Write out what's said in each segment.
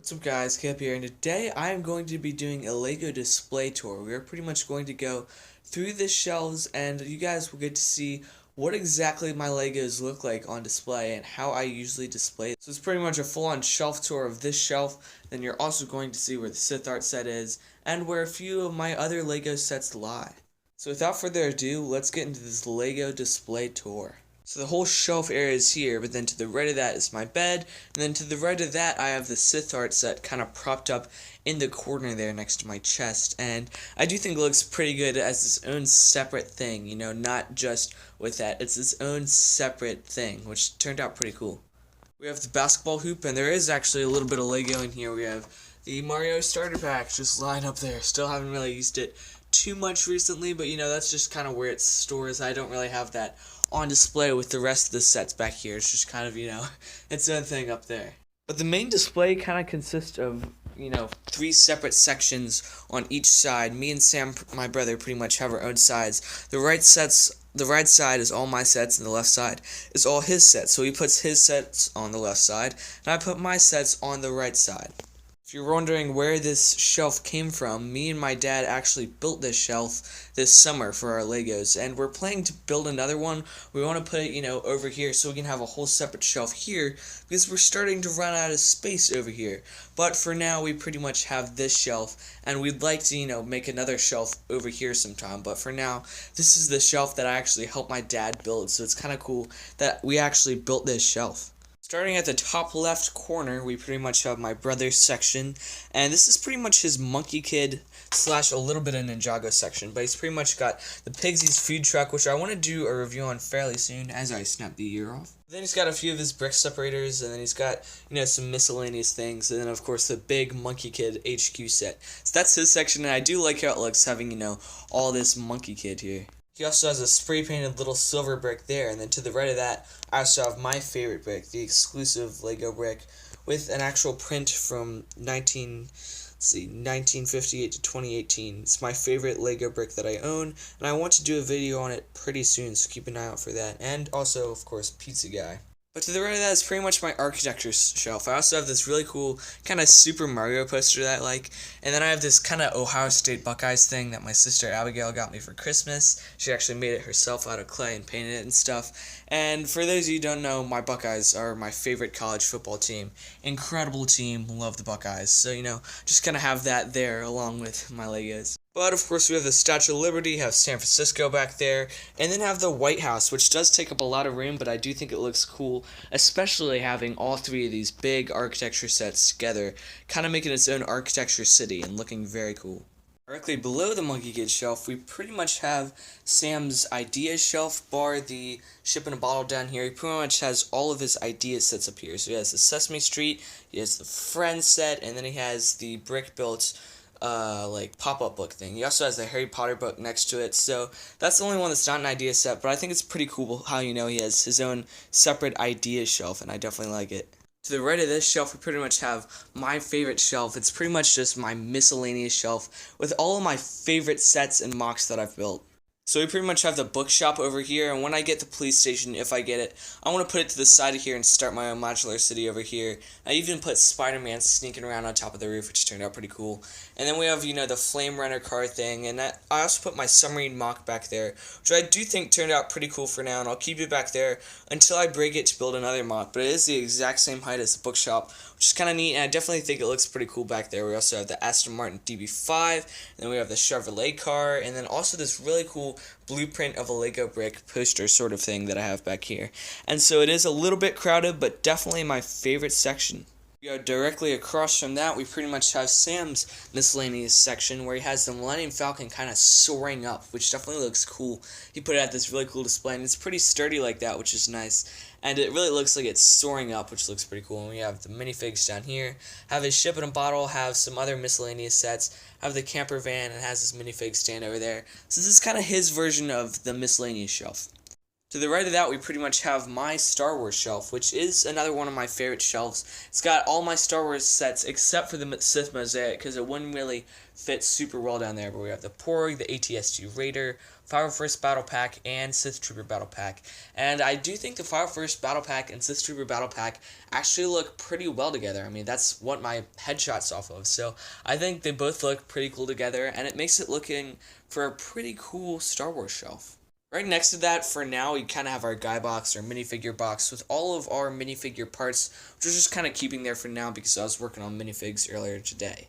What's up guys, Kip here, and today I am going to be doing a LEGO display tour. We are pretty much going to go through the shelves and you guys will get to see what exactly my LEGOs look like on display and how I usually display it. So it's pretty much a full-on shelf tour of this shelf. Then you're also going to see where the Sith art set is and where a few of my other LEGO sets lie. So without further ado, let's get into this LEGO display tour. So the whole shelf area is here, but then to the right of that is my bed, and then to the right of that I have the Sith art set kind of propped up in the corner there next to my chest, and I do think it looks pretty good as its own separate thing, you know, not just with that, it's its own separate thing, which turned out pretty cool. We have the basketball hoop, and there is actually a little bit of LEGO in here. We have the Mario starter pack just lying up there. Still haven't really used it too much recently, but you know, that's just kind of where it stores. I don't really have that on display with the rest of the sets back here. It's just kind of, you know, its own thing up there. But the main display kind of consists of, you know, 3 separate sections on each side. Me and Sam, my brother, pretty much have our own sides. The right side is all my sets, and the left side is all his sets. So he puts his sets on the left side, and I put my sets on the right side. If you're wondering where this shelf came from, me and my dad actually built this shelf this summer for our Legos, and we're planning to build another one. We want to put it, you know, over here so we can have a whole separate shelf here because we're starting to run out of space over here. But for now, we pretty much have this shelf, and we'd like to, you know, make another shelf over here sometime. But for now, this is the shelf that I actually helped my dad build, so it's kind of cool that we actually built this shelf. Starting at the top left corner, we pretty much have my brother's section, and this is pretty much his Monkey Kid slash a little bit of Ninjago section, but he's pretty much got the Pigsy's food truck, which I want to do a review on fairly soon as I snap the year off. Then he's got a few of his brick separators, and then he's got, you know, some miscellaneous things, and then of course the big Monkey Kid HQ set. So that's his section, and I do like how it looks having, you know, all this Monkey Kid here. He also has a spray painted little silver brick there, and then to the right of that, I also have my favorite brick, the exclusive LEGO brick, with an actual print from 1958 to 2018. It's my favorite LEGO brick that I own, and I want to do a video on it pretty soon, so keep an eye out for that. And also, of course, Pizza Guy. But to the right of that is pretty much my architecture shelf. I also have this really cool kind of Super Mario poster that I like. And then I have this kind of Ohio State Buckeyes thing that my sister Abigail got me for Christmas. She actually made it herself out of clay and painted it and stuff. And for those of you who don't know, my Buckeyes are my favorite college football team. Incredible team, love the Buckeyes. So, you know, just kind of have that there along with my Legos. But of course we have the Statue of Liberty, have San Francisco back there, and then have the White House, which does take up a lot of room, but I do think it looks cool, especially having all 3 of these big architecture sets together, kind of making its own architecture city and looking very cool. Directly below the Monkey Kid shelf, we pretty much have Sam's idea shelf, bar the ship in a bottle down here. He pretty much has all of his idea sets up here. So he has the Sesame Street, he has the Friends set, and then he has the brick built like pop-up book thing. He also has the Harry Potter book next to it, so that's the only one that's not an idea set, but I think it's pretty cool how, you know, he has his own separate idea shelf, and I definitely like it. To the right of this shelf, we pretty much have my favorite shelf. It's pretty much just my miscellaneous shelf with all of my favorite sets and mocks that I've built. So we pretty much have the bookshop over here, and when I get the police station, if I get it, I want to put it to the side of here and start my own modular city over here. I even put Spider-Man sneaking around on top of the roof, which turned out pretty cool. And then we have, you know, the Flame Runner car thing, and I also put my submarine mock back there, which I do think turned out pretty cool for now, and I'll keep it back there until I break it to build another mock. But it is the exact same height as the bookshop, which is kind of neat, and I definitely think it looks pretty cool back there. We also have the Aston Martin DB5, and then we have the Chevrolet car, and then also this really cool blueprint of a Lego brick poster sort of thing that I have back here. And so it is a little bit crowded, but definitely my favorite section. We go directly across from that, we pretty much have Sam's miscellaneous section where he has the Millennium Falcon kind of soaring up, which definitely looks cool. He put it at this really cool display, and it's pretty sturdy like that, which is nice. And it really looks like it's soaring up, which looks pretty cool. And we have the minifigs down here, have his ship in a bottle, have some other miscellaneous sets, have the camper van, and has this minifig stand over there. So this is kind of his version of the miscellaneous shelf. To the right of that, we pretty much have my Star Wars shelf, which is another one of my favorite shelves. It's got all my Star Wars sets except for the Sith Mosaic, because it wouldn't really fit super well down there. But we have the Porg, the AT-ST Raider, Fire First Battle Pack, and Sith Trooper Battle Pack. And I do think the Fire First Battle Pack and Sith Trooper Battle Pack actually look pretty well together. I mean, that's what my headshot's off of. So I think they both look pretty cool together, and it makes it looking for a pretty cool Star Wars shelf. Right next to that, for now, we kind of have our guy box, our minifigure box, with all of our minifigure parts, which we're just kind of keeping there for now because I was working on minifigs earlier today.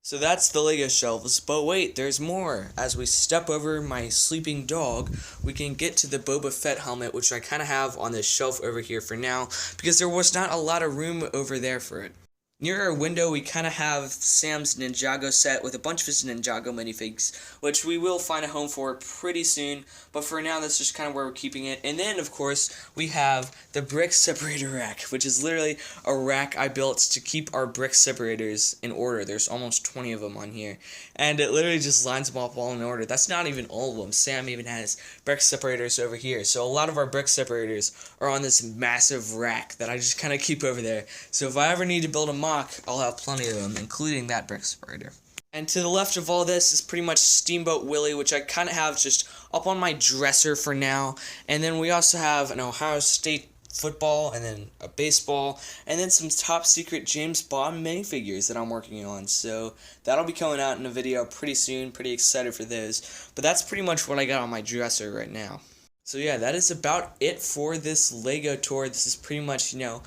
So that's the Lego shelves, but wait, there's more. As we step over my sleeping dog, we can get to the Boba Fett helmet, which I kind of have on this shelf over here for now, because there was not a lot of room over there for it. Near our window, we kind of have Sam's Ninjago set with a bunch of his Ninjago minifigs, which we will find a home for pretty soon, but for now, that's just kind of where we're keeping it. And then, of course, we have the brick separator rack, which is literally a rack I built to keep our brick separators in order. There's almost 20 of them on here, and it literally just lines them up all in order. That's not even all of them. Sam even has brick separators over here, so a lot of our brick separators are on this massive rack that I just kind of keep over there. So if I ever need to build a mock, I'll have plenty of them, including that brick separator. And to the left of all this is pretty much Steamboat Willie, which I kind of have just up on my dresser for now. And then we also have an Ohio State football, and then a baseball, and then some top secret James Bond minifigures that I'm working on. So that'll be coming out in a video pretty soon. Pretty excited for those. But that's pretty much what I got on my dresser right now. So yeah, that is about it for this Lego tour. This is pretty much, a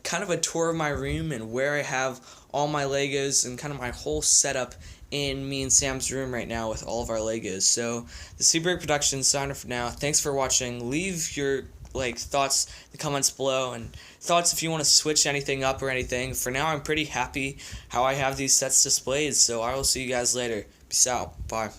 kind of a tour of my room and where I have all my Legos and kind of my whole setup in me and Sam's room right now with all of our Legos. So the Seabreak Productions sign off for now. Thanks for watching. Leave your thoughts in the comments below, and thoughts if you want to switch anything up or anything. For now, I'm pretty happy how I have these sets displayed, so I will see you guys later. Peace out. Bye.